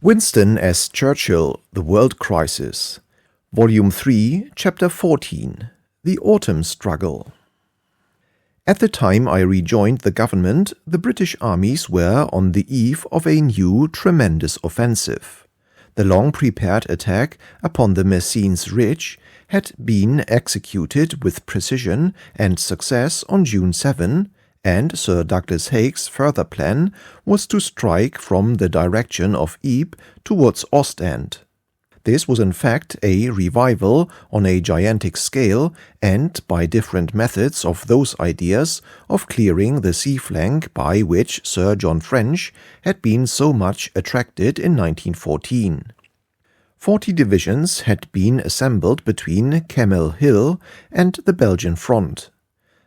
Winston as Churchill, The World Crisis, Volume 3, Chapter 14, The Autumn Struggle. At the time I rejoined the government, the British armies were on the eve of a new tremendous offensive. The long-prepared attack upon the Messines Ridge had been executed with precision and success on June 7, and Sir Douglas Haig's further plan was to strike from the direction of Ypres towards Ostend. This was in fact a revival on a gigantic scale and by different methods of those ideas of clearing the sea flank by which Sir John French had been so much attracted in 1914. 40 divisions had been assembled between Kemmel Hill and the Belgian front.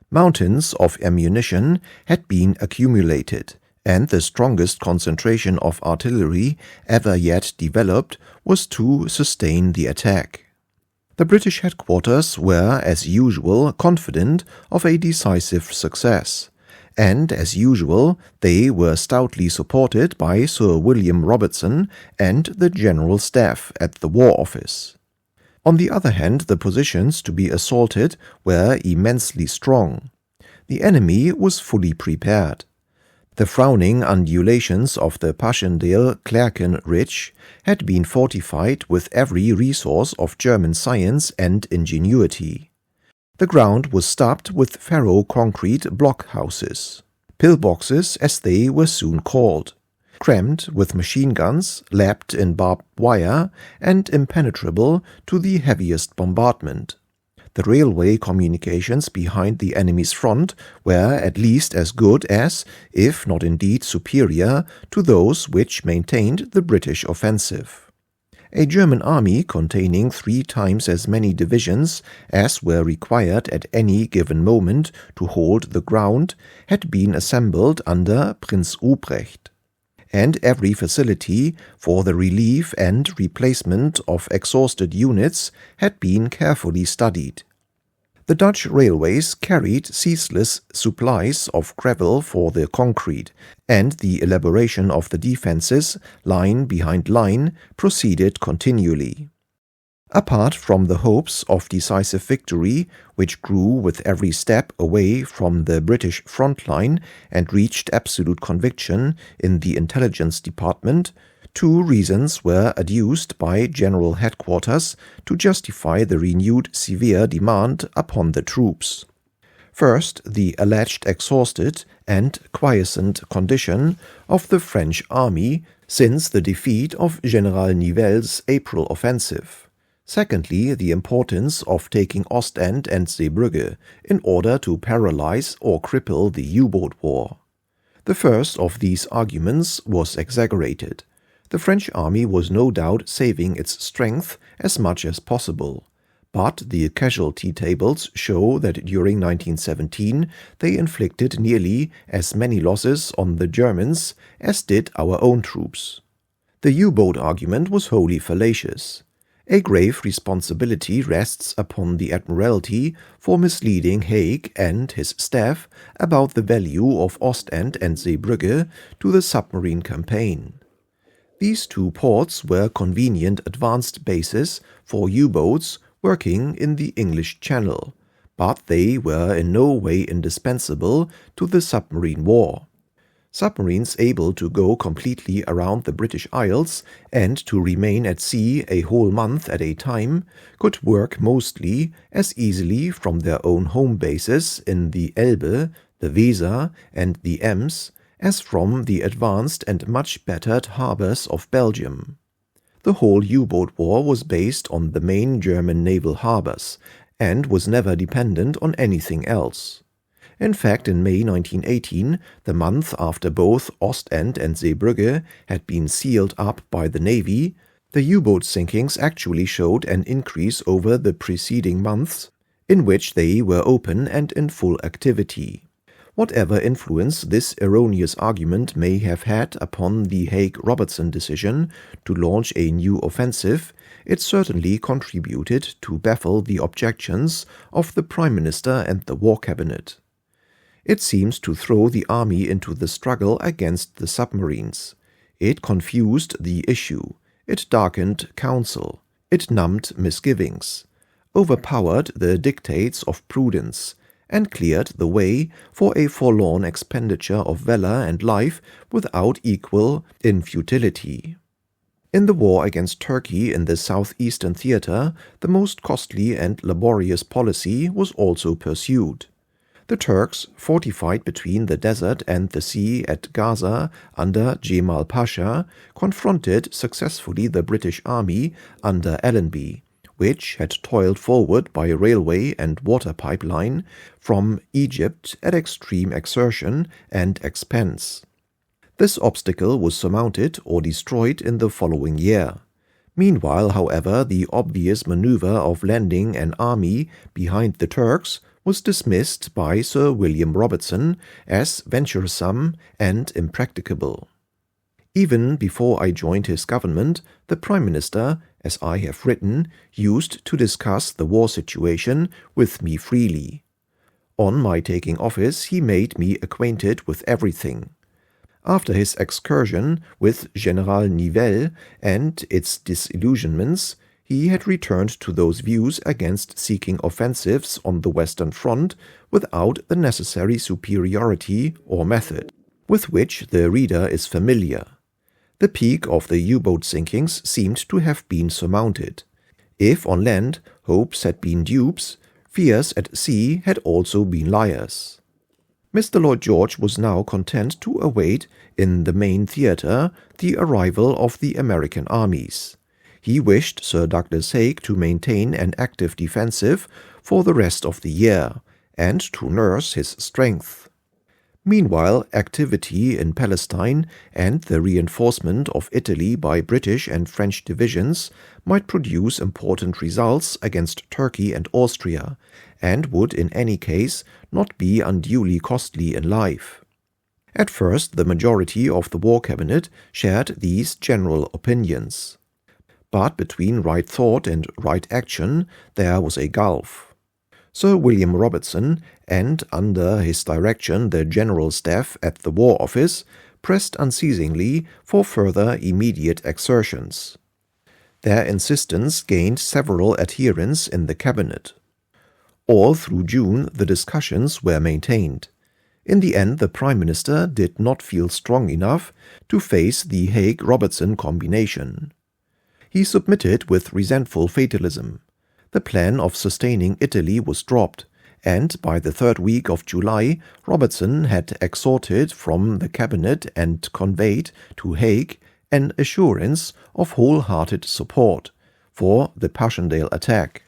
Mountains of ammunition had been accumulated, and the strongest concentration of artillery ever yet developed was to sustain the attack. The British headquarters were, as usual, confident of a decisive success, and, as usual, they were stoutly supported by Sir William Robertson and the General Staff at the War Office. On the other hand, the positions to be assaulted were immensely strong. The enemy was fully prepared. The frowning undulations of the Passchendaele-Klerken Ridge had been fortified with every resource of German science and ingenuity. The ground was stubbed with ferro-concrete blockhouses, pillboxes as they were soon called, crammed with machine guns, lapped in barbed wire, and impenetrable to the heaviest bombardment. The railway communications behind the enemy's front were at least as good as, if not indeed superior, to those which maintained the British offensive. A German army containing 3 times as many divisions as were required at any given moment to hold the ground had been assembled under Prince Ruprecht, and every facility for the relief and replacement of exhausted units had been carefully studied. The Dutch railways carried ceaseless supplies of gravel for the concrete, and the elaboration of the defences, line behind line, proceeded continually. Apart from the hopes of decisive victory, which grew with every step away from the British front line and reached absolute conviction in the intelligence department, 2 reasons were adduced by General Headquarters to justify the renewed severe demand upon the troops. First, the alleged exhausted and quiescent condition of the French army since the defeat of General Nivelle's April offensive. Secondly, the importance of taking Ostend and Zeebrugge in order to paralyze or cripple the U-boat war. The first of these arguments was exaggerated. The French army was no doubt saving its strength as much as possible, but the casualty tables show that during 1917 they inflicted nearly as many losses on the Germans as did our own troops. The U-boat argument was wholly fallacious. A grave responsibility rests upon the Admiralty for misleading Haig and his staff about the value of Ostend and Zeebrugge to the submarine campaign. These 2 ports were convenient advanced bases for U-boats working in the English Channel, but they were in no way indispensable to the submarine war. Submarines able to go completely around the British Isles and to remain at sea a whole month at a time could work mostly as easily from their own home bases in the Elbe, the Weser, and the Ems as from the advanced and much battered harbors of Belgium. The whole U-boat war was based on the main German naval harbors and was never dependent on anything else. In fact, in May 1918, the month after both Ostend and Zeebrugge had been sealed up by the Navy, the U-boat sinkings actually showed an increase over the preceding months, in which they were open and in full activity. Whatever influence this erroneous argument may have had upon the Haig-Robertson decision to launch a new offensive, it certainly contributed to baffle the objections of the Prime Minister and the War Cabinet. It seems to throw the army into the struggle against the submarines. It confused the issue, it darkened counsel, it numbed misgivings, overpowered the dictates of prudence, and cleared the way for a forlorn expenditure of valor and life without equal in futility. In the war against Turkey in the southeastern theater, the most costly and laborious policy was also pursued. The Turks, fortified between the desert and the sea at Gaza under Cemal Pasha, confronted successfully the British army under Allenby, which had toiled forward by railway and water pipeline from Egypt at extreme exertion and expense. This obstacle was surmounted or destroyed in the following year. Meanwhile, however, the obvious maneuver of landing an army behind the Turks was dismissed by Sir William Robertson as venturesome and impracticable. Even before I joined his government, the Prime Minister, as I have written, used to discuss the war situation with me freely. On my taking office, he made me acquainted with everything. After his excursion with General Nivelle and its disillusionments, he had returned to those views against seeking offensives on the Western Front without the necessary superiority or method, with which the reader is familiar. The peak of the U-boat sinkings seemed to have been surmounted. If on land hopes had been dupes, fears at sea had also been liars. Mr. Lloyd George was now content to await, in the main theatre, the arrival of the American armies. He wished Sir Douglas Haig to maintain an active defensive for the rest of the year, and to nurse his strength. Meanwhile, activity in Palestine and the reinforcement of Italy by British and French divisions might produce important results against Turkey and Austria, and would in any case not be unduly costly in life. At first, the majority of the War Cabinet shared these general opinions. But between right thought and right action there was a gulf. Sir William Robertson, and under his direction the General Staff at the War Office, pressed unceasingly for further immediate exertions. Their insistence gained several adherents in the Cabinet. All through June the discussions were maintained. In the end the Prime Minister did not feel strong enough to face the Haig-Robertson combination. He submitted with resentful fatalism. The plan of sustaining Italy was dropped, and by the third week of July Robertson had extorted from the Cabinet and conveyed to Haig an assurance of wholehearted support for the Passchendaele attack.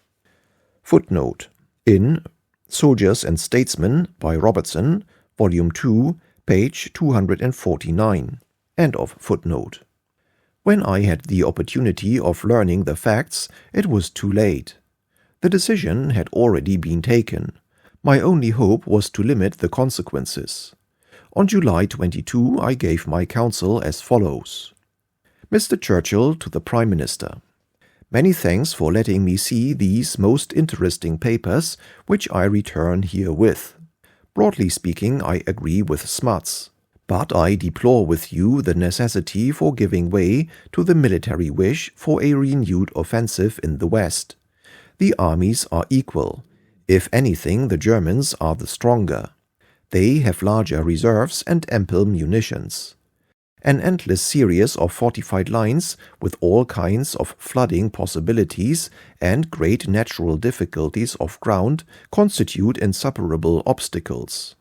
Footnote: in Soldiers and Statesmen by Robertson, Volume 2, page 249. End of footnote. When I had the opportunity of learning the facts, it was too late. The decision had already been taken. My only hope was to limit the consequences. On July 22 I gave my counsel as follows. Mr. Churchill to the Prime Minister. Many thanks for letting me see these most interesting papers, which I return herewith. Broadly speaking, I agree with Smuts. But I deplore with you the necessity for giving way to the military wish for a renewed offensive in the West. The armies are equal. If anything, the Germans are the stronger. They have larger reserves and ample munitions. An endless series of fortified lines with all kinds of flooding possibilities and great natural difficulties of ground constitute insuperable obstacles.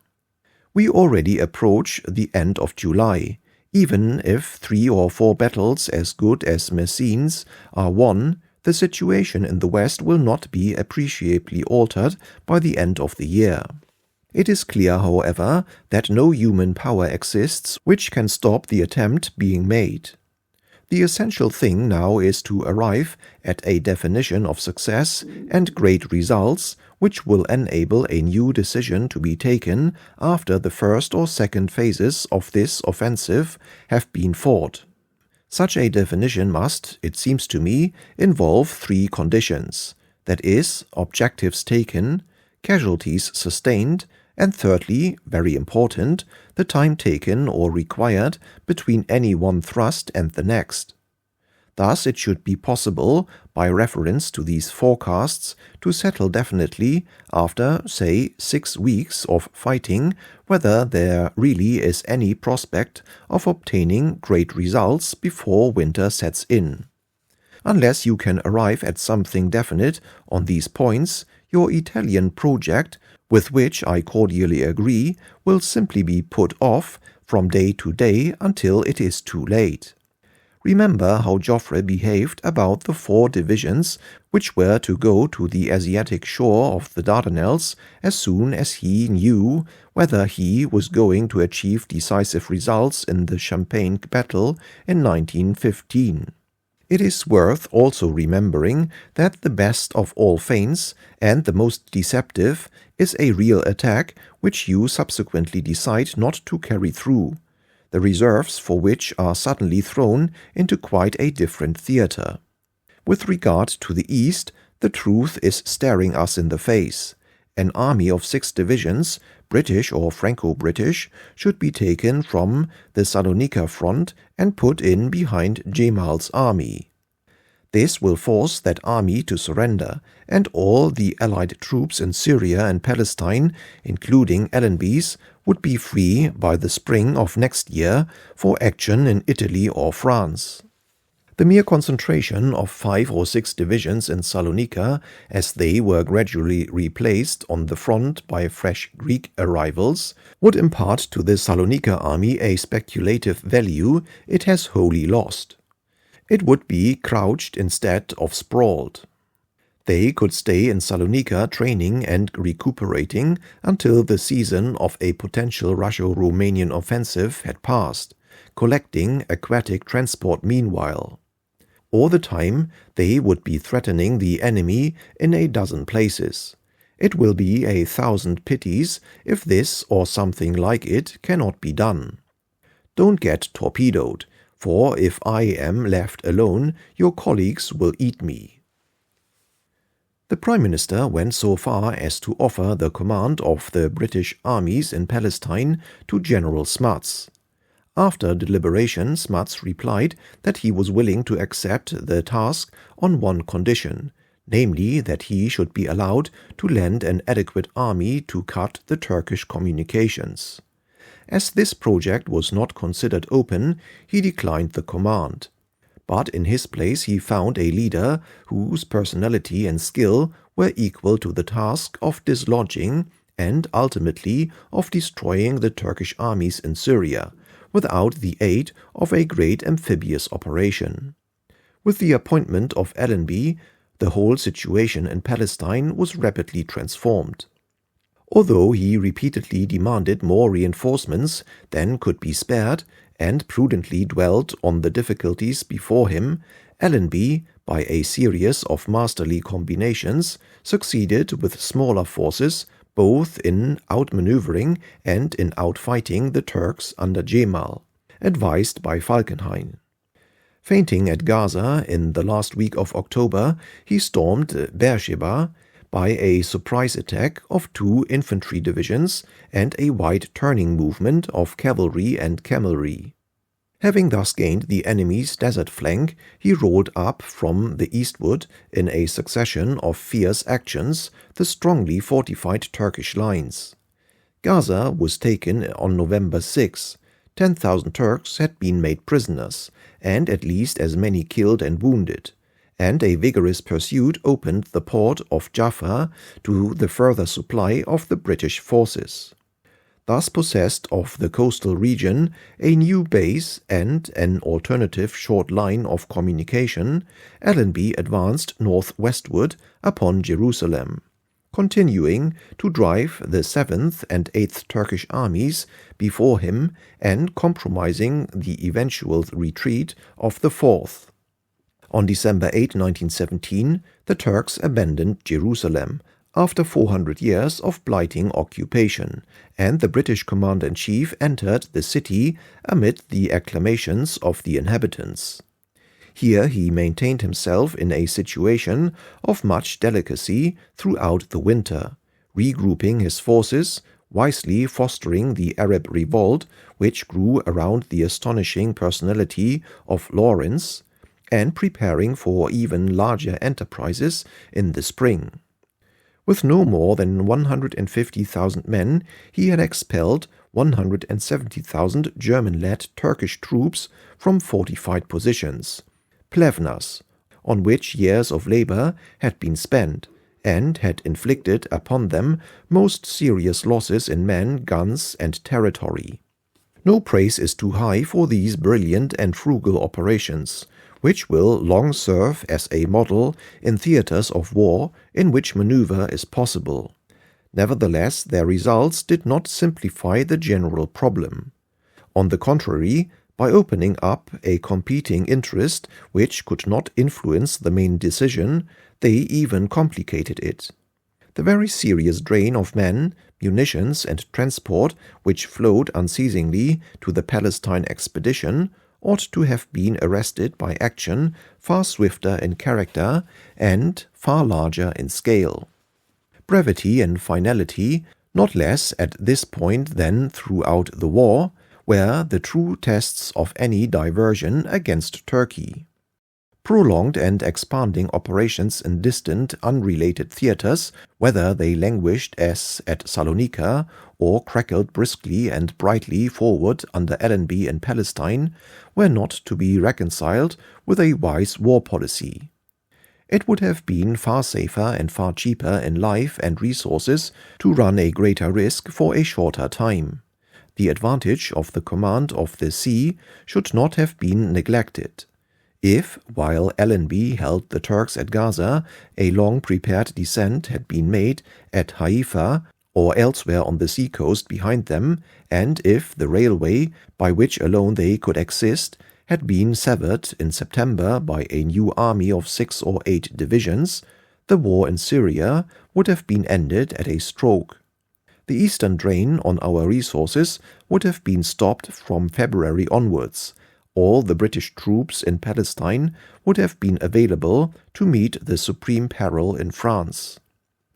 We already approach the end of July. Even if 3 or 4 battles as good as Messines are won, the situation in the West will not be appreciably altered by the end of the year. It is clear, however, that no human power exists which can stop the attempt being made. The essential thing now is to arrive at a definition of success and great results which will enable a new decision to be taken after the first or second phases of this offensive have been fought. Such a definition must, it seems to me, involve 3 conditions, that is, objectives taken, casualties sustained, And thirdly, very important, the time taken or required between any one thrust and the next. Thus, it should be possible, by reference to these forecasts, to settle definitely, after, say, 6 weeks of fighting, whether there really is any prospect of obtaining great results before winter sets in. Unless you can arrive at something definite on these points, your Italian project, with which I cordially agree, will simply be put off from day to day until it is too late. Remember how Joffre behaved about the 4 divisions which were to go to the Asiatic shore of the Dardanelles as soon as he knew whether he was going to achieve decisive results in the Champagne battle in 1915. It is worth also remembering that the best of all feints and the most deceptive is a real attack which you subsequently decide not to carry through, the reserves for which are suddenly thrown into quite a different theatre. With regard to the East, the truth is staring us in the face. An army of 6 divisions, British or Franco-British, should be taken from the Salonika front and put in behind Cemal's army. This will force that army to surrender, and all the Allied troops in Syria and Palestine, including Allenby's, would be free by the spring of next year for action in Italy or France. The mere concentration of 5 or 6 divisions in Salonika, as they were gradually replaced on the front by fresh Greek arrivals, would impart to the Salonika army a speculative value it has wholly lost. It would be crouched instead of sprawled. They could stay in Salonika training and recuperating until the season of a potential Russo-Romanian offensive had passed, collecting aquatic transport meanwhile. All the time they would be threatening the enemy in a dozen places. It will be 1,000 pities if this or something like it cannot be done. Don't get torpedoed, for if I am left alone, your colleagues will eat me. The Prime Minister went so far as to offer the command of the British armies in Palestine to General Smuts. After deliberation, Smuts replied that he was willing to accept the task on one condition, namely that he should be allowed to lend an adequate army to cut the Turkish communications. As this project was not considered open, he declined the command. But in his place he found a leader whose personality and skill were equal to the task of dislodging and ultimately of destroying the Turkish armies in Syria, without the aid of a great amphibious operation. With the appointment of Allenby, the whole situation in Palestine was rapidly transformed. Although he repeatedly demanded more reinforcements than could be spared and prudently dwelt on the difficulties before him, Allenby, by a series of masterly combinations, succeeded with smaller forces both in outmaneuvering and in outfighting the Turks under Cemal, advised by Falkenhayn. Fainting at Gaza in the last week of October, he stormed Beersheba by a surprise attack of 2 infantry divisions and a wide turning movement of cavalry and camelry. Having thus gained the enemy's desert flank, he rolled up from the eastward in a succession of fierce actions the strongly fortified Turkish lines. Gaza was taken on November 6. 10,000 Turks had been made prisoners, and at least as many killed and wounded, and a vigorous pursuit opened the port of Jaffa to the further supply of the British forces. Thus possessed of the coastal region, a new base, and an alternative short line of communication, Allenby advanced northwestward upon Jerusalem, continuing to drive the 7th and 8th Turkish armies before him and compromising the eventual retreat of the 4th. On December 8, 1917, the Turks abandoned Jerusalem, after 400 years of blighting occupation, and the British commander-in-chief entered the city amid the acclamations of the inhabitants. Here he maintained himself in a situation of much delicacy throughout the winter, regrouping his forces, wisely fostering the Arab revolt, which grew around the astonishing personality of Lawrence, and preparing for even larger enterprises in the spring. With no more than 150,000 men, he had expelled 170,000 German-led Turkish troops from fortified positions, plevnas, on which years of labor had been spent, and had inflicted upon them most serious losses in men, guns, and territory. No praise is too high for these brilliant and frugal operations, which will long serve as a model in theaters of war in which maneuver is possible. Nevertheless, their results did not simplify the general problem. On the contrary, by opening up a competing interest which could not influence the main decision, they even complicated it. The very serious drain of men, munitions, and transport which flowed unceasingly to the Palestine expedition ought to have been arrested by action far swifter in character and far larger in scale. Brevity and finality, not less at this point than throughout the war, were the true tests of any diversion against Turkey. Prolonged and expanding operations in distant, unrelated theaters, whether they languished as at Salonika or crackled briskly and brightly forward under Allenby in Palestine, were not to be reconciled with a wise war policy. It would have been far safer and far cheaper in life and resources to run a greater risk for a shorter time. The advantage of the command of the sea should not have been neglected. If, while Allenby held the Turks at Gaza, a long-prepared descent had been made at Haifa or elsewhere on the seacoast behind them, and if the railway, by which alone they could exist, had been severed in September by a new army of 6 or 8 divisions, the war in Syria would have been ended at a stroke. The eastern drain on our resources would have been stopped from February onwards. All the British troops in Palestine would have been available to meet the supreme peril in France.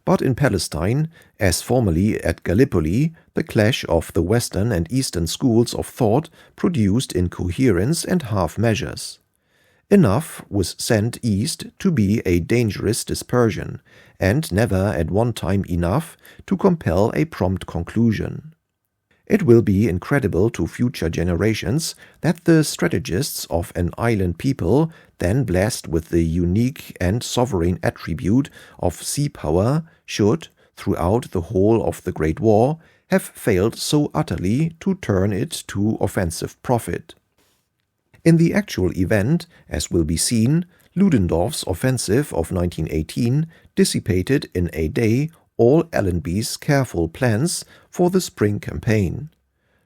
But in Palestine, as formerly at Gallipoli, the clash of the Western and Eastern schools of thought produced incoherence and half-measures. Enough was sent east to be a dangerous dispersion, and never at one time enough to compel a prompt conclusion. It will be incredible to future generations that the strategists of an island people, then blessed with the unique and sovereign attribute of sea power, should, throughout the whole of the Great War, have failed so utterly to turn it to offensive profit. In the actual event, as will be seen, Ludendorff's offensive of 1918 dissipated in a day all Allenby's careful plans for the spring campaign.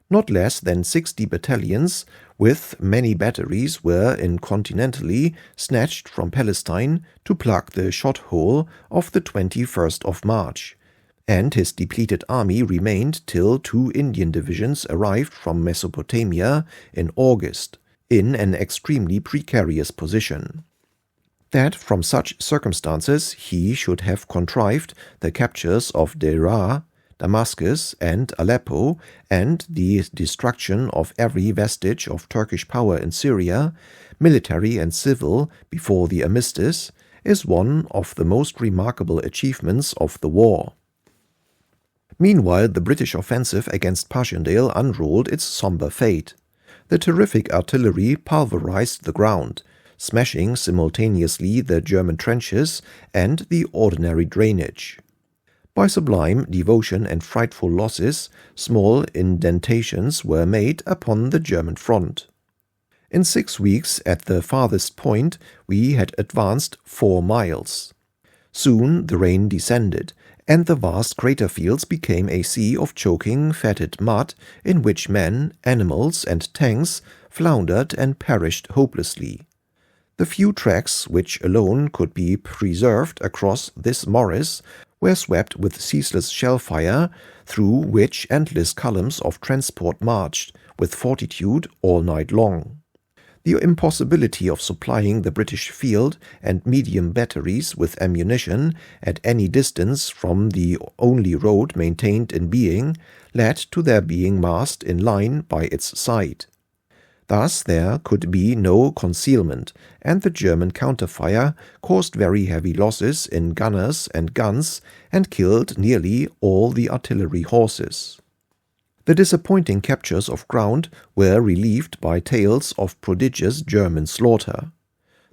Not less than 60 battalions, with many batteries, were incontinentally snatched from Palestine to plug the shot hole of the 21st of March, and his depleted army remained till 2 Indian divisions arrived from Mesopotamia in August, in an extremely precarious position. That from such circumstances he should have contrived the captures of Deraa, Damascus, and Aleppo, and the destruction of every vestige of Turkish power in Syria, military and civil, before the armistice, is one of the most remarkable achievements of the war. Meanwhile, the British offensive against Passchendaele unrolled its somber fate. The terrific artillery pulverized the ground, smashing simultaneously the German trenches and the ordinary drainage. By sublime devotion and frightful losses, small indentations were made upon the German front. In 6 weeks, at the farthest point, we had advanced 4 miles. Soon the rain descended, and the vast crater fields became a sea of choking, fetid mud in which men, animals, and tanks floundered and perished hopelessly. The few tracks which alone could be preserved across this morass were swept with ceaseless shell fire, through which endless columns of transport marched with fortitude all night long. The impossibility of supplying the British field and medium batteries with ammunition at any distance from the only road maintained in being led to their being massed in line by its side. Thus there could be no concealment, and the German counterfire caused very heavy losses in gunners and guns and killed nearly all the artillery horses. The disappointing captures of ground were relieved by tales of prodigious German slaughter.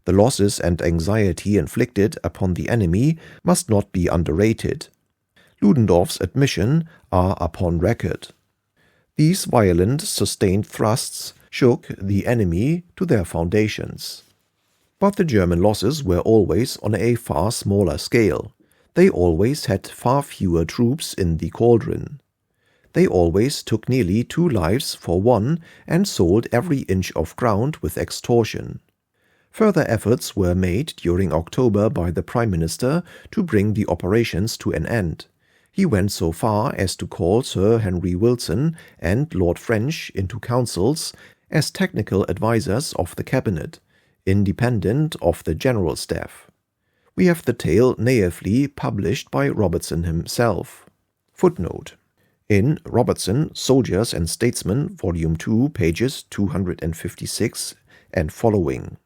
The losses and anxiety inflicted upon the enemy must not be underrated. Ludendorff's admission are upon record. These violent, sustained thrusts shook the enemy to their foundations. But the German losses were always on a far smaller scale. They always had far fewer troops in the cauldron. They always took nearly 2 lives for one and sold every inch of ground with extortion. Further efforts were made during October by the Prime Minister to bring the operations to an end. He went so far as to call Sir Henry Wilson and Lord French into councils as technical advisers of the cabinet, independent of the General Staff. We have the tale naively published by Robertson himself. Footnote: in Robertson, Soldiers and Statesmen, Volume 2, pages 256 and following.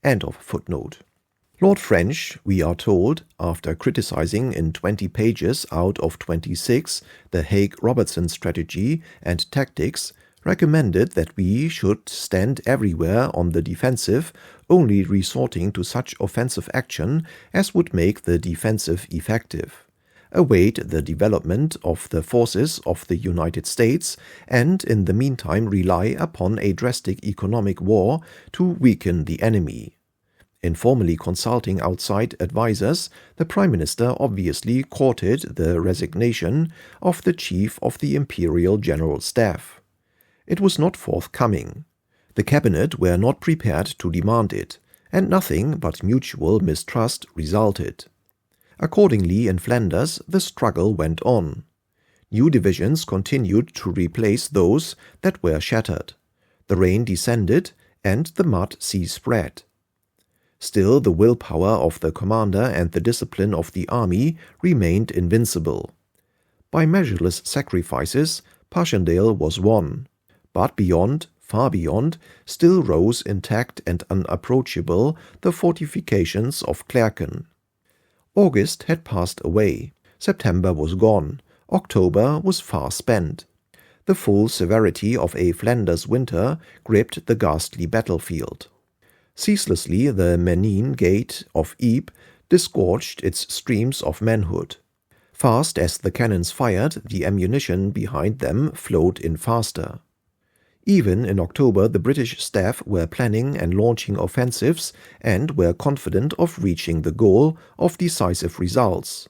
End of footnote. Lord French, we are told, after criticizing in 20 pages out of 26 the Haig-Robertson strategy and tactics, recommended that we should stand everywhere on the defensive, only resorting to such offensive action as would make the defensive effective. Await the development of the forces of the United States, and in the meantime rely upon a drastic economic war to weaken the enemy. Informally consulting outside advisers, the Prime Minister obviously courted the resignation of the Chief of the Imperial General Staff. It was not forthcoming. The cabinet were not prepared to demand it, and nothing but mutual mistrust resulted. Accordingly, in Flanders, the struggle went on. New divisions continued to replace those that were shattered. The rain descended, and the mud sea spread. Still, the willpower of the commander and the discipline of the army remained invincible. By measureless sacrifices, Passchendaele was won. But beyond, far beyond, still rose intact and unapproachable the fortifications of Klerken. August had passed away. September was gone. October was far spent. The full severity of a Flanders winter gripped the ghastly battlefield. Ceaselessly the Menin gate of Ypres disgorged its streams of manhood. Fast as the cannons fired, the ammunition behind them flowed in faster. Even in October the British staff were planning and launching offensives and were confident of reaching the goal of decisive results.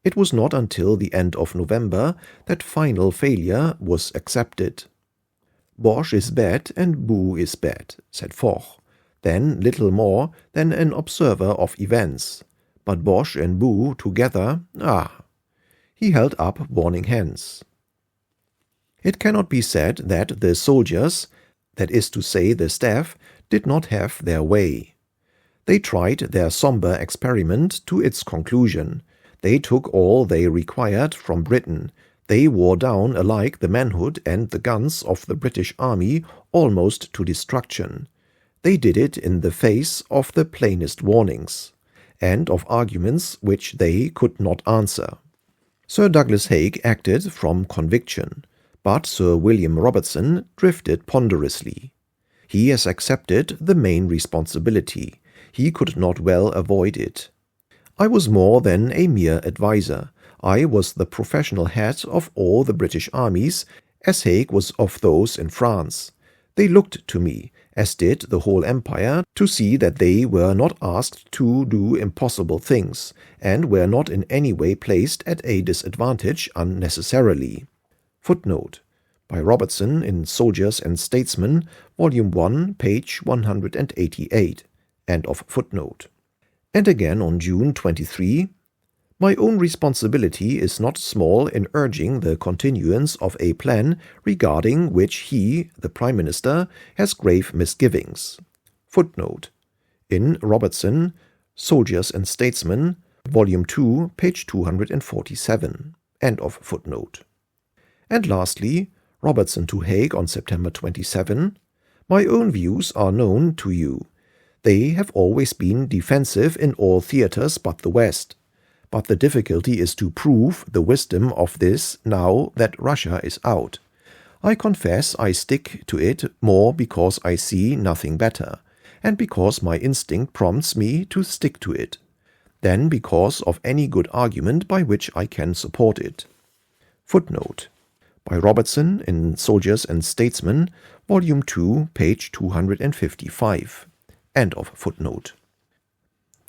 It was not until the end of November that final failure was accepted. "Boche is bad and Boo is bad," said Foch, then little more than an observer of events. But Boche and Boo together, He held up warning hands. It cannot be said that the soldiers, that is to say the staff, did not have their way. They tried their somber experiment to its conclusion. They took all they required from Britain. They wore down alike the manhood and the guns of the British army almost to destruction. They did it in the face of the plainest warnings, and of arguments which they could not answer. Sir Douglas Haig acted from conviction, but Sir William Robertson drifted ponderously. He has accepted the main responsibility. He could not well avoid it. I was more than a mere adviser. I was the professional head of all the British armies, as Haig was of those in France. They looked to me, as did the whole empire, to see that they were not asked to do impossible things, and were not in any way placed at a disadvantage unnecessarily. Footnote by Robertson in Soldiers and Statesmen, Volume 1, page 188. End of footnote. And again on June 23, "My own responsibility is not small in urging the continuance of a plan regarding which he, the Prime Minister, has grave misgivings. Footnote. In Robertson, Soldiers and Statesmen, Volume 2, page 247. End of footnote. And lastly, Robertson to Haig on September 27. My own views are known to you. They have always been defensive in all theaters but the West. But the difficulty is to prove the wisdom of this now that Russia is out. I confess I stick to it more because I see nothing better, and because my instinct prompts me to stick to it, than because of any good argument by which I can support it. Footnote. By Robertson in Soldiers and Statesmen, Volume 2, page 255. End of footnote.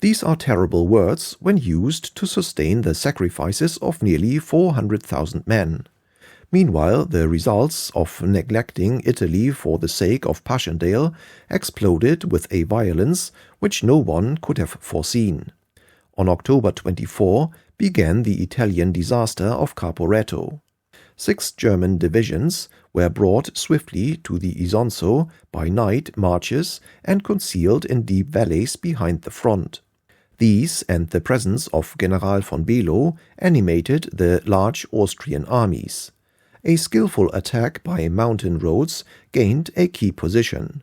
These are terrible words when used to sustain the sacrifices of nearly 400,000 men. Meanwhile, the results of neglecting Italy for the sake of Passchendaele exploded with a violence which no one could have foreseen. On October 24 began the Italian disaster of Caporetto. 6 German divisions were brought swiftly to the Isonzo by night marches and concealed in deep valleys behind the front. These and the presence of General von Below animated the large Austrian armies. A skillful attack by mountain roads gained a key position.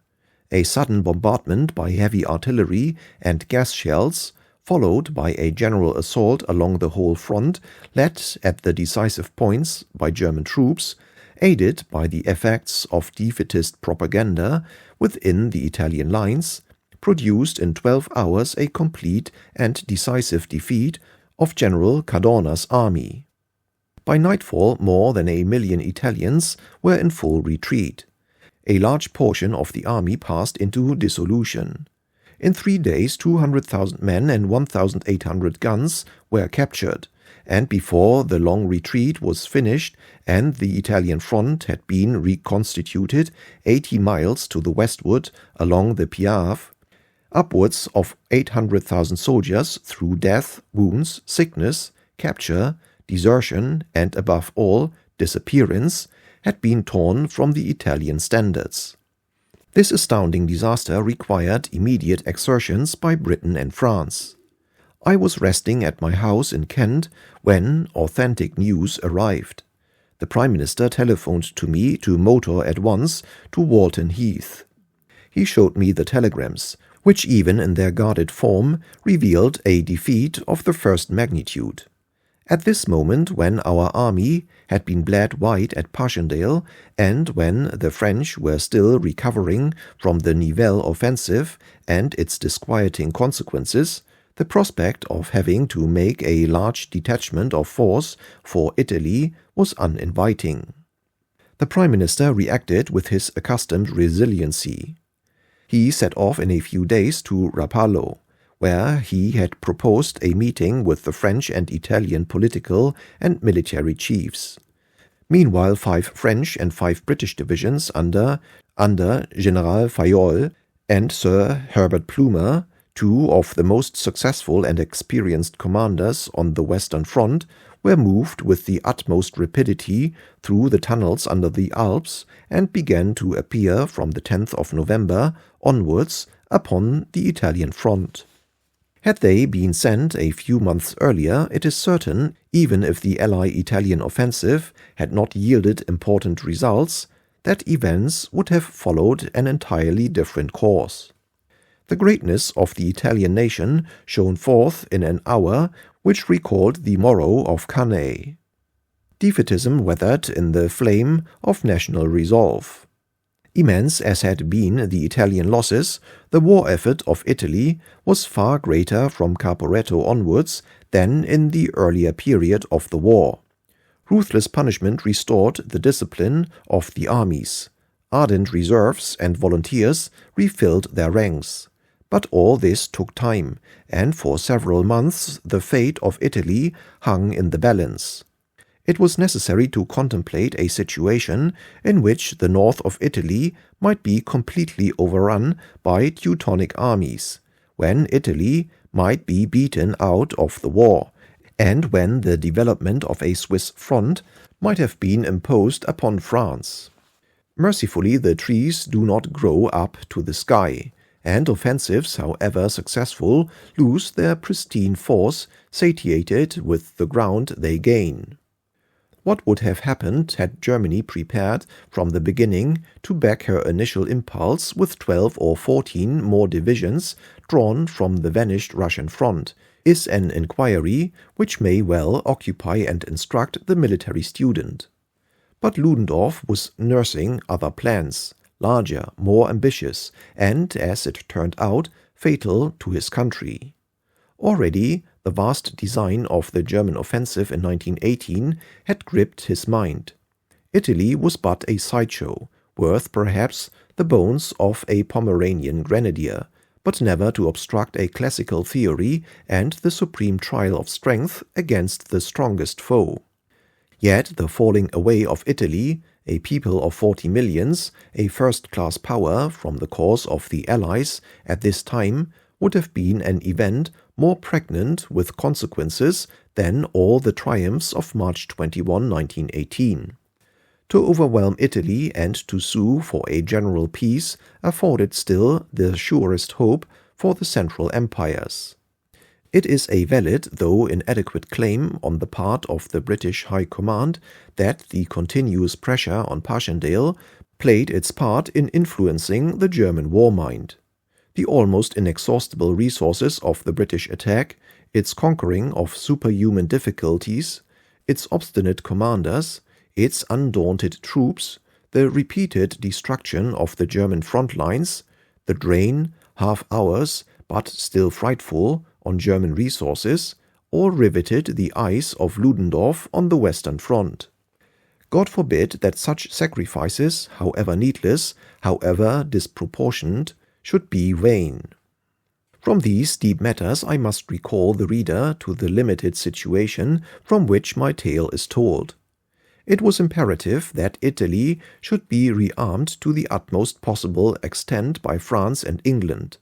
A sudden bombardment by heavy artillery and gas shells, followed by a general assault along the whole front, led at the decisive points by German troops, aided by the effects of defeatist propaganda within the Italian lines, produced in 12 hours a complete and decisive defeat of General Cadorna's army. By nightfall, more than 1 million Italians were in full retreat. A large portion of the army passed into dissolution. In 3 days, 200,000 men and 1,800 guns were captured, and before the long retreat was finished and the Italian front had been reconstituted 80 miles to the westward along the Piave, upwards of 800,000 soldiers, through death, wounds, sickness, capture, desertion, and above all, disappearance, had been torn from the Italian standards. This astounding disaster required immediate exertions by Britain and France. I was resting at my house in Kent when authentic news arrived. The Prime Minister telephoned to me to motor at once to Walton Heath. He showed me the telegrams, which even in their guarded form revealed a defeat of the first magnitude. At this moment, when our army had been bled white at Passchendaele, and when the French were still recovering from the Nivelle offensive and its disquieting consequences, the prospect of having to make a large detachment of force for Italy was uninviting. The Prime Minister reacted with his accustomed resiliency. He set off in a few days to Rapallo, where he had proposed a meeting with the French and Italian political and military chiefs. Meanwhile, 5 French and 5 British divisions under General Fayolle and Sir Herbert Plumer, 2 of the most successful and experienced commanders on the Western Front, were moved with the utmost rapidity through the tunnels under the Alps and began to appear from the 10th of November onwards upon the Italian front. Had they been sent a few months earlier, it is certain, even if the Ally-Italian offensive had not yielded important results, that events would have followed an entirely different course. The greatness of the Italian nation shone forth in an hour which recalled the morrow of Cannae. Defeatism weathered in the flame of national resolve. Immense as had been the Italian losses, the war effort of Italy was far greater from Caporetto onwards than in the earlier period of the war. Ruthless punishment restored the discipline of the armies. Ardent reserves and volunteers refilled their ranks. But all this took time, and for several months the fate of Italy hung in the balance. It was necessary to contemplate a situation in which the north of Italy might be completely overrun by Teutonic armies, when Italy might be beaten out of the war, and when the development of a Swiss front might have been imposed upon France. Mercifully, the trees do not grow up to the sky, and offensives, however successful, lose their pristine force, satiated with the ground they gain. What would have happened had Germany prepared from the beginning to back her initial impulse with 12 or 14 more divisions drawn from the vanished Russian front, is an inquiry which may well occupy and instruct the military student. But Ludendorff was nursing other plans, larger, more ambitious, and, as it turned out, fatal to his country. Already, the vast design of the German offensive in 1918 had gripped his mind. Italy was but a sideshow, worth perhaps the bones of a Pomeranian grenadier, but never to obstruct a classical theory and the supreme trial of strength against the strongest foe. Yet the falling away of Italy, a people of 40 millions, a first-class power from the cause of the Allies at this time, would have been an event more pregnant with consequences than all the triumphs of March 21, 1918. To overwhelm Italy and to sue for a general peace afforded still the surest hope for the Central Empires. It is a valid, though inadequate, claim on the part of the British High Command that the continuous pressure on Passchendaele played its part in influencing the German war mind. The almost inexhaustible resources of the British attack, its conquering of superhuman difficulties, its obstinate commanders, its undaunted troops, the repeated destruction of the German front lines, the drain, half hours, but still frightful, on German resources, all riveted the eyes of Ludendorff on the Western Front. God forbid that such sacrifices, however needless, however disproportioned, should be vain. From these deep matters I must recall the reader to the limited situation from which my tale is told. It was imperative that Italy should be rearmed to the utmost possible extent by France and England.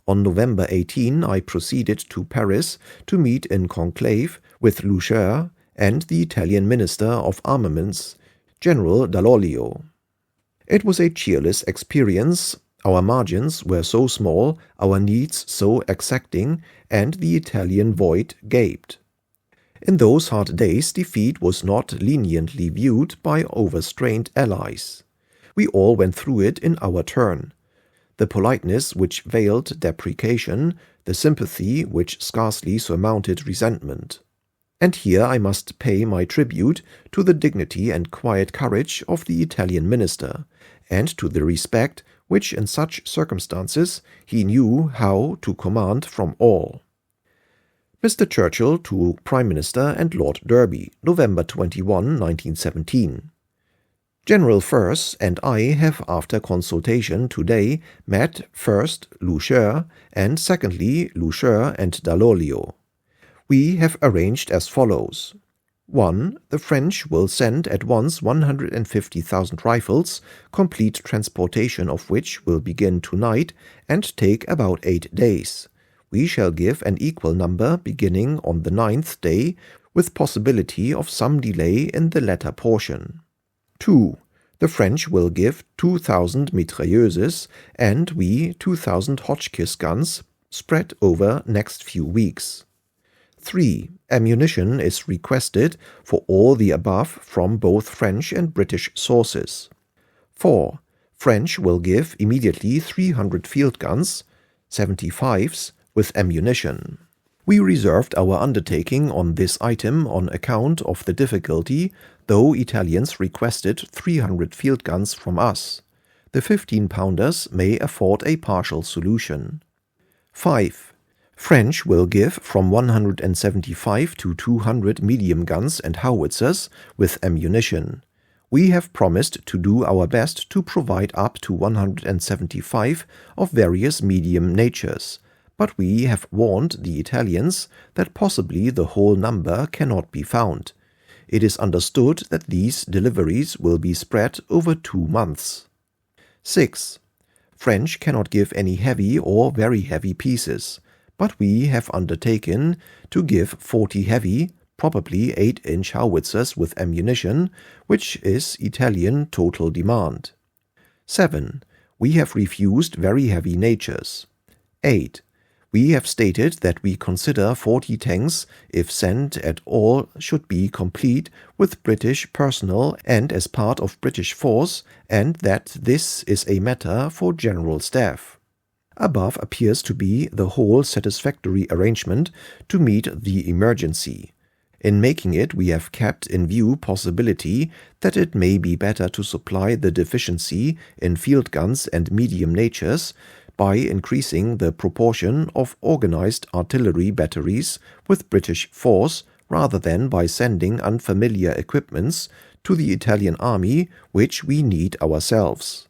On November 18 I proceeded to Paris to meet in conclave with Blücher and the Italian Minister of Armaments, General Dall'Oglio. It was a cheerless experience. Our margins were so small, our needs so exacting, and the Italian void gaped. In those hard days defeat was not leniently viewed by overstrained allies. We all went through it in our turn. The politeness which veiled deprecation, the sympathy which scarcely surmounted resentment. And here I must pay my tribute to the dignity and quiet courage of the Italian minister, and to the respect which in such circumstances he knew how to command from all. Mr. Churchill to Prime Minister and Lord Derby, November 21, 1917. General Furse and I have, after consultation today, met first Blücher and secondly Blücher and Dall'Oglio. We have arranged as follows. 1. The French will send at once 150,000 rifles, complete transportation of which will begin tonight and take about 8 days. We shall give an equal number beginning on the 9th day, with possibility of some delay in the latter portion. 2. The French will give 2,000 mitrailleuses and we 2,000 Hotchkiss guns spread over next few weeks. 3. Ammunition is requested for all the above from both French and British sources. 4. French will give immediately 300 field guns, 75s, with ammunition. We reserved our undertaking on this item on account of the difficulty, though Italians requested 300 field guns from us. The 15-pounders may afford a partial solution. 5. French will give from 175 to 200 medium guns and howitzers with ammunition. We have promised to do our best to provide up to 175 of various medium natures, but we have warned the Italians that possibly the whole number cannot be found. It is understood that these deliveries will be spread over 2 months. 6. French cannot give any heavy or very heavy pieces, but we have undertaken to give 40 heavy, probably 8-inch howitzers with ammunition, which is Italian total demand. 7. We have refused very heavy natures. 8. We have stated that we consider 40 tanks, if sent at all, should be complete with British personnel and as part of British force, and that this is a matter for General Staff. Above appears to be the whole satisfactory arrangement to meet the emergency. In making it, we have kept in view possibility that it may be better to supply the deficiency in field guns and medium natures by increasing the proportion of organized artillery batteries with British force rather than by sending unfamiliar equipments to the Italian army, which we need ourselves.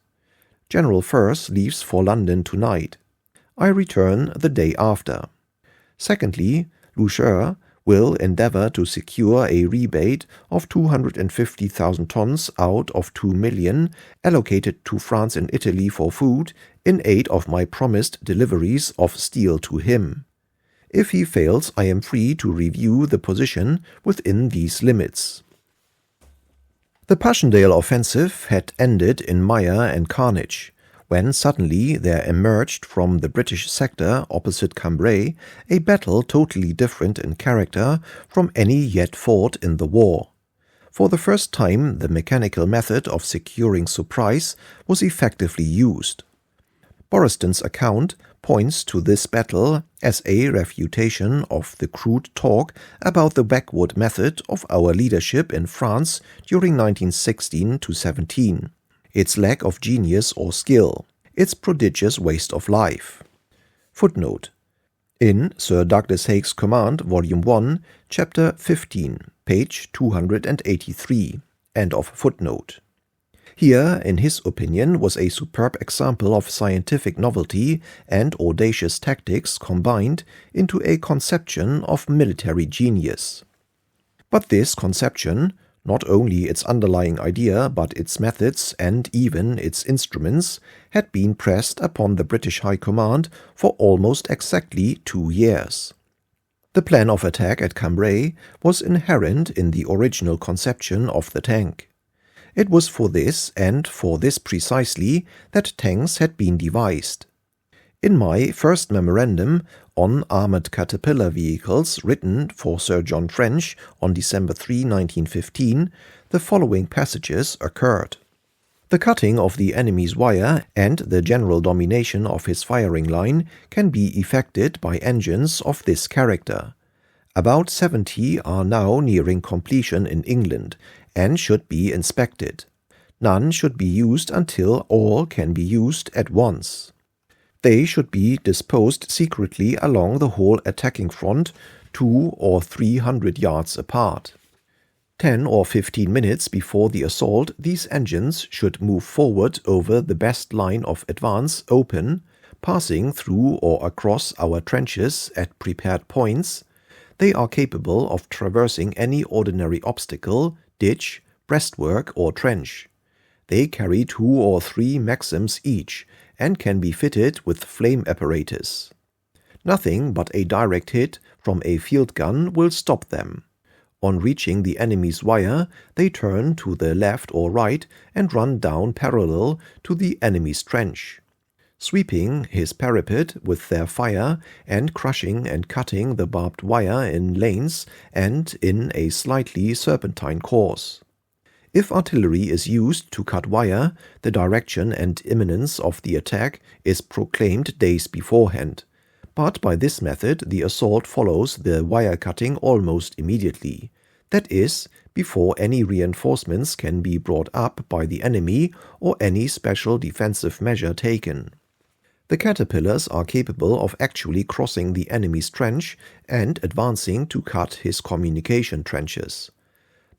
General Firth leaves for London tonight. I return the day after. Secondly, Loucheur will endeavor to secure a rebate of 250,000 tons out of 2 million allocated to France and Italy for food in aid of my promised deliveries of steel to him. If he fails, I am free to review the position within these limits. The Passchendaele offensive had ended in mire and carnage, when suddenly there emerged from the British sector opposite Cambrai a battle totally different in character from any yet fought in the war. For the first time, the mechanical method of securing surprise was effectively used. Boriston's account points to this battle as a refutation of the crude talk about the backward method of our leadership in France during 1916–17. Its lack of genius or skill, its prodigious waste of life. Footnote: in Sir Douglas Haig's Command, Volume 1, Chapter 15, page 283. End of footnote. Here, in his opinion, was a superb example of scientific novelty and audacious tactics combined into a conception of military genius. But this conception, not only its underlying idea, but its methods and even its instruments, had been pressed upon the British High Command for almost exactly 2 years. The plan of attack at Cambrai was inherent in the original conception of the tank. It was for this, and for this precisely, that tanks had been devised. In my first memorandum on armored caterpillar vehicles, written for Sir John French on December 3, 1915, the following passages occurred. The cutting of the enemy's wire and the general domination of his firing line can be effected by engines of this character. About 70 are now nearing completion in England and should be inspected. None should be used until all can be used at once. They should be disposed secretly along the whole attacking front, 200 or 300 yards apart. 10 or 15 minutes before the assault, these engines should move forward over the best line of advance open, passing through or across our trenches at prepared points. They are capable of traversing any ordinary obstacle, ditch, breastwork, or trench. They carry 2 or 3 Maxims each, and can be fitted with flame apparatus. Nothing but a direct hit from a field gun will stop them. On reaching the enemy's wire, they turn to the left or right and run down parallel to the enemy's trench, sweeping his parapet with their fire and crushing and cutting the barbed wire in lanes and in a slightly serpentine course. If artillery is used to cut wire, the direction and imminence of the attack is proclaimed days beforehand. But by this method the assault follows the wire cutting almost immediately. That is, before any reinforcements can be brought up by the enemy or any special defensive measure taken. The caterpillars are capable of actually crossing the enemy's trench and advancing to cut his communication trenches.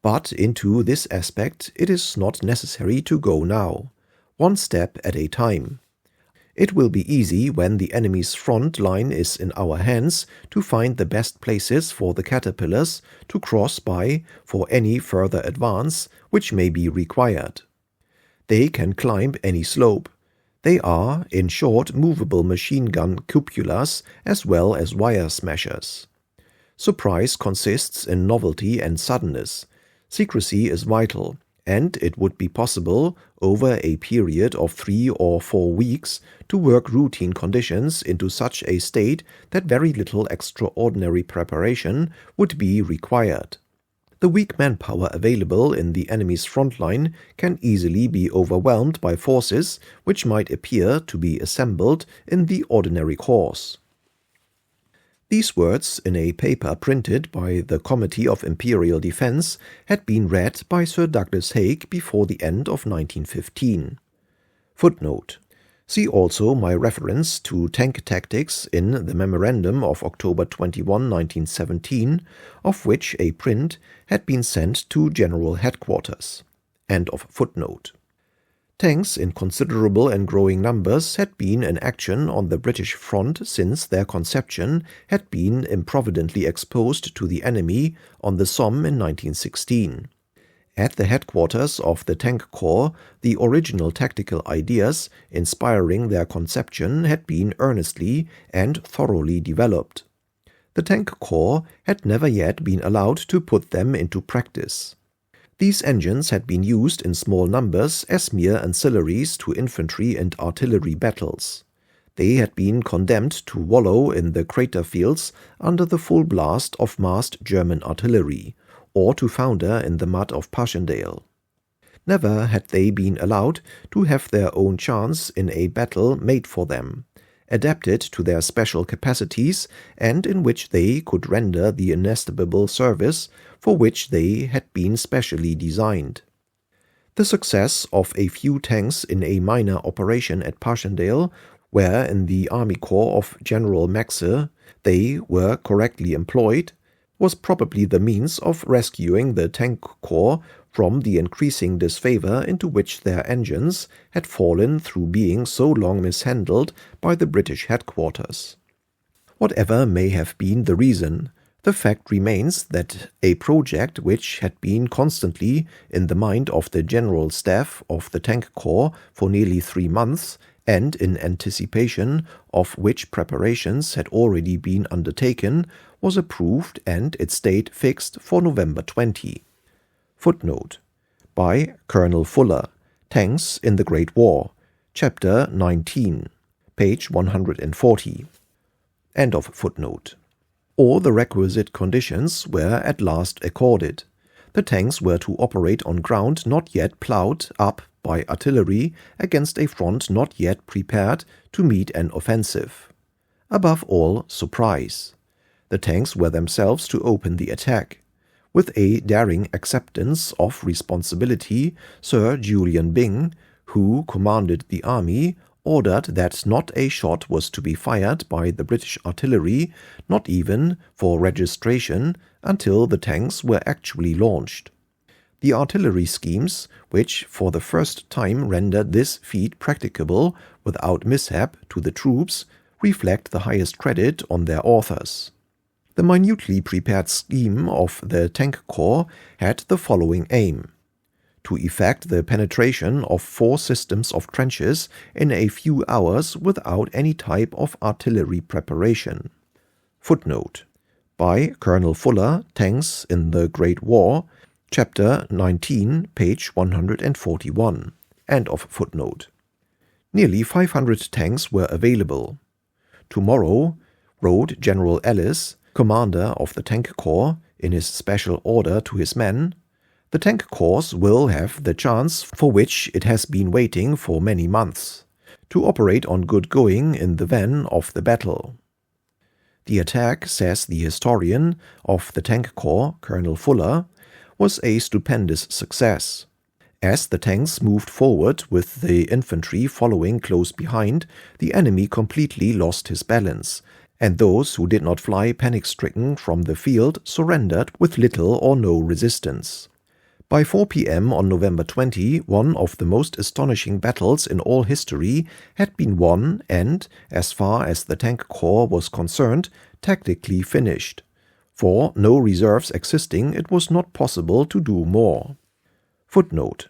But into this aspect it is not necessary to go now, one step at a time. It will be easy when the enemy's front line is in our hands to find the best places for the caterpillars to cross by for any further advance which may be required. They can climb any slope. They are, in short, movable machine gun cupolas as well as wire smashers. Surprise consists in novelty and suddenness. Secrecy is vital, and it would be possible, over a period of 3 or 4 weeks, to work routine conditions into such a state that very little extraordinary preparation would be required. The weak manpower available in the enemy's front line can easily be overwhelmed by forces which might appear to be assembled in the ordinary course. These words, in a paper printed by the Committee of Imperial Defense, had been read by Sir Douglas Haig before the end of 1915. Footnote: see also my reference to tank tactics in the memorandum of October 21, 1917, of which a print had been sent to General Headquarters. End of footnote. Tanks in considerable and growing numbers had been in action on the British front since their conception had been improvidently exposed to the enemy on the Somme in 1916. At the headquarters of the Tank Corps, the original tactical ideas inspiring their conception had been earnestly and thoroughly developed. The Tank Corps had never yet been allowed to put them into practice. These engines had been used in small numbers as mere ancillaries to infantry and artillery battles. They had been condemned to wallow in the crater fields under the full blast of massed German artillery, or to founder in the mud of Passchendaele. Never had they been allowed to have their own chance in a battle made for them, adapted to their special capacities, and in which they could render the inestimable service for which they had been specially designed. The success of a few tanks in a minor operation at Passchendaele, where in the Army Corps of General Maxe they were correctly employed, was probably the means of rescuing the Tank Corps from the increasing disfavor into which their engines had fallen through being so long mishandled by the British headquarters. Whatever may have been the reason, the fact remains that a project which had been constantly in the mind of the General Staff of the Tank Corps for nearly 3 months, and in anticipation of which preparations had already been undertaken, was approved and its date fixed for November 20. Footnote: by Colonel Fuller, Tanks in the Great War, Chapter 19, page 140. End of footnote. All the requisite conditions were at last accorded. The tanks were to operate on ground not yet ploughed up by artillery against a front not yet prepared to meet an offensive. Above all, surprise. The tanks were themselves to open the attack. With a daring acceptance of responsibility, Sir Julian Byng, who commanded the army, ordered that not a shot was to be fired by the British artillery, not even for registration, until the tanks were actually launched. The artillery schemes, which for the first time rendered this feat practicable without mishap to the troops, reflect the highest credit on their authors. The minutely prepared scheme of the Tank Corps had the following aim: to effect the penetration of 4 systems of trenches in a few hours without any type of artillery preparation. Footnote: by Colonel Fuller, Tanks in the Great War, Chapter 19, page 141. End of footnote. Nearly 500 tanks were available. Tomorrow, wrote General Ellis, commander of the Tank Corps, in his special order to his men, the Tank Corps will have the chance for which it has been waiting for many months, to operate on good going in the van of the battle. The attack, says the historian of the Tank Corps, Colonel Fuller, was a stupendous success. As the tanks moved forward with the infantry following close behind, the enemy completely lost his balance, and those who did not fly panic-stricken from the field surrendered with little or no resistance. By 4 p.m. on November 20, one of the most astonishing battles in all history had been won and, as far as the Tank Corps was concerned, tactically finished. For, no reserves existing, it was not possible to do more. Footnote: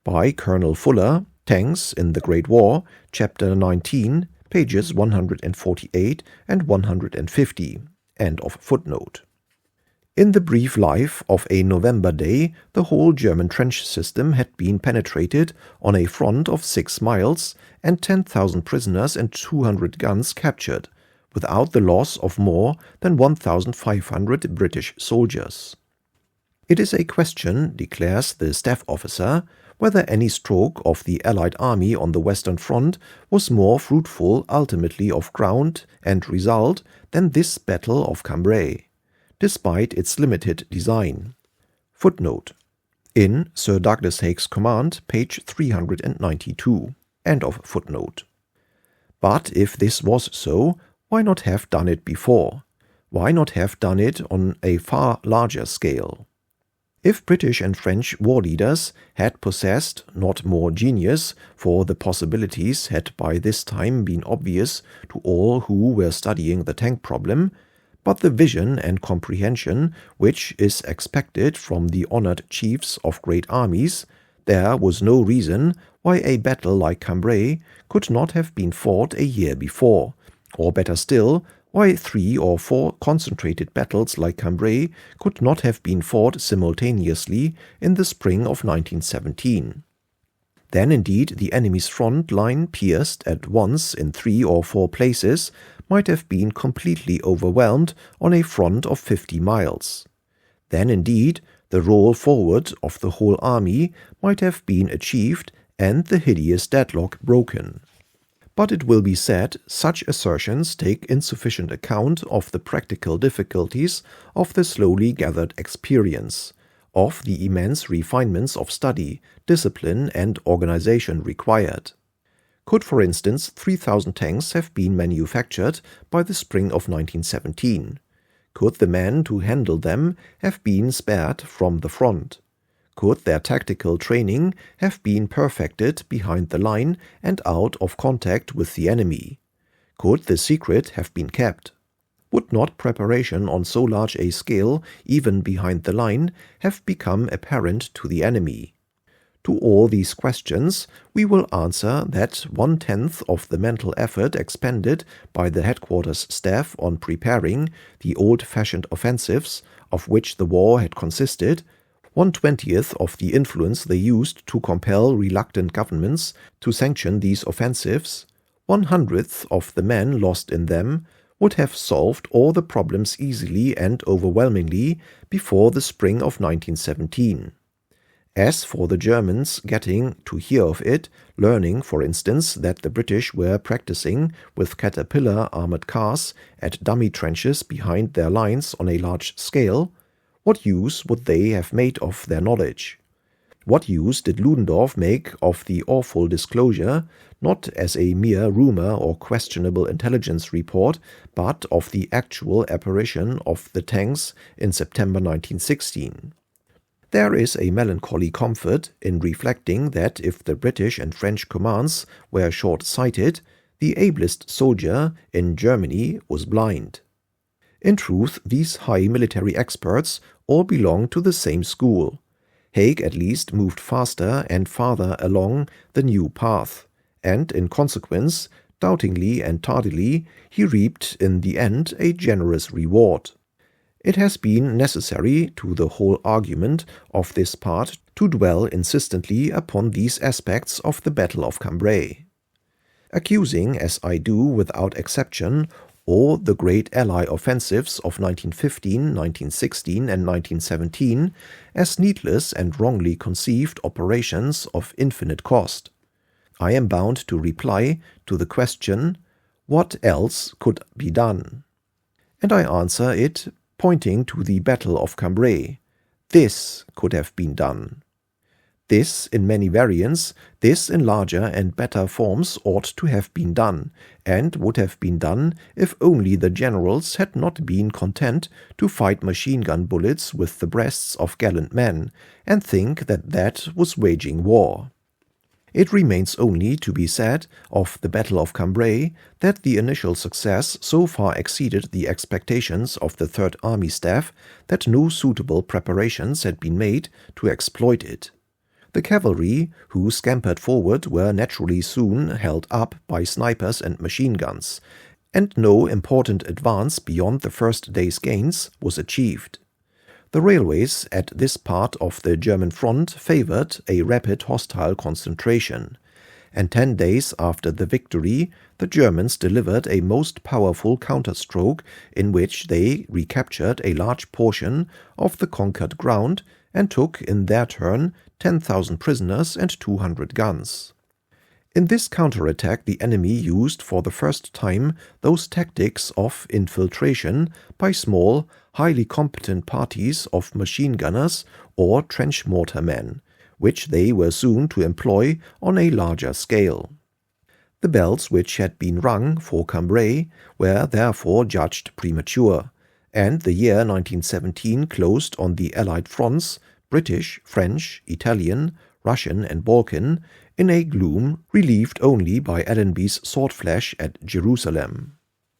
by Colonel Fuller, Tanks in the Great War, Chapter 19, pages 148 and 150. End of footnote. In the brief life of a November day, the whole German trench system had been penetrated on a front of 6 miles and 10,000 prisoners and 200 guns captured, without the loss of more than 1,500 British soldiers. It is a question, declares the staff officer, whether any stroke of the Allied army on the Western Front was more fruitful ultimately of ground and result than this Battle of Cambrai, despite its limited design. Footnote: in Sir Douglas Haig's command, page 392. End of footnote. But if this was so, why not have done it before? Why not have done it on a far larger scale? If British and French war leaders had possessed not more genius, for the possibilities had by this time been obvious to all who were studying the tank problem, but the vision and comprehension which is expected from the honored chiefs of great armies, there was no reason why a battle like Cambrai could not have been fought a year before, or better still, why 3 or 4 concentrated battles like Cambrai could not have been fought simultaneously in the spring of 1917. Then indeed the enemy's front line, pierced at once in 3 or 4 places, might have been completely overwhelmed on a front of 50 miles. Then indeed the roll forward of the whole army might have been achieved and the hideous deadlock broken. But it will be said, such assertions take insufficient account of the practical difficulties of the slowly gathered experience, of the immense refinements of study, discipline, and organization required. Could, for instance, 3,000 tanks have been manufactured by the spring of 1917? Could the men to handle them have been spared from the front? Could their tactical training have been perfected behind the line and out of contact with the enemy? Could the secret have been kept? Would not preparation on so large a scale, even behind the line, have become apparent to the enemy? To all these questions we will answer that 1/10 of the mental effort expended by the headquarters staff on preparing the old-fashioned offensives of which the war had consisted, 1/20 of the influence they used to compel reluctant governments to sanction these offensives, 1/100 of the men lost in them, would have solved all the problems easily and overwhelmingly before the spring of 1917. As for the Germans getting to hear of it, learning, for instance, that the British were practicing with Caterpillar armored cars at dummy trenches behind their lines on a large scale, what use would they have made of their knowledge? What use did Ludendorff make of the awful disclosure, not as a mere rumor or questionable intelligence report, but of the actual apparition of the tanks in September 1916? There is a melancholy comfort in reflecting that if the British and French commands were short-sighted, the ablest soldier in Germany was blind. In truth, these high military experts all belong to the same school. Haig at least moved faster and farther along the new path, and in consequence, doubtingly and tardily, he reaped in the end a generous reward. It has been necessary to the whole argument of this part to dwell insistently upon these aspects of the Battle of Cambrai. Accusing, as I do without exception, all the great Allied offensives of 1915, 1916 and 1917 as needless and wrongly conceived operations of infinite cost, I am bound to reply to the question, what else could be done? And I answer it, pointing to the Battle of Cambrai. This could have been done. This in many variants, this in larger and better forms ought to have been done, and would have been done if only the generals had not been content to fight machine-gun bullets with the breasts of gallant men, and think that that was waging war. It remains only to be said of the Battle of Cambrai that the initial success so far exceeded the expectations of the Third Army Staff that no suitable preparations had been made to exploit it. The cavalry who scampered forward were naturally soon held up by snipers and machine guns, and no important advance beyond the first day's gains was achieved. The railways at this part of the German front favored a rapid hostile concentration, and 10 days after the victory, the Germans delivered a most powerful counterstroke in which they recaptured a large portion of the conquered ground and took, in their turn, 10,000 prisoners and 200 guns. In this counterattack, the enemy used for the first time those tactics of infiltration by small, highly competent parties of machine gunners or trench mortar men, which they were soon to employ on a larger scale. The bells which had been rung for Cambrai were therefore judged premature, and the year 1917 closed on the Allied fronts, British, French, Italian, Russian and Balkan, in a gloom relieved only by Allenby's swordflash at Jerusalem.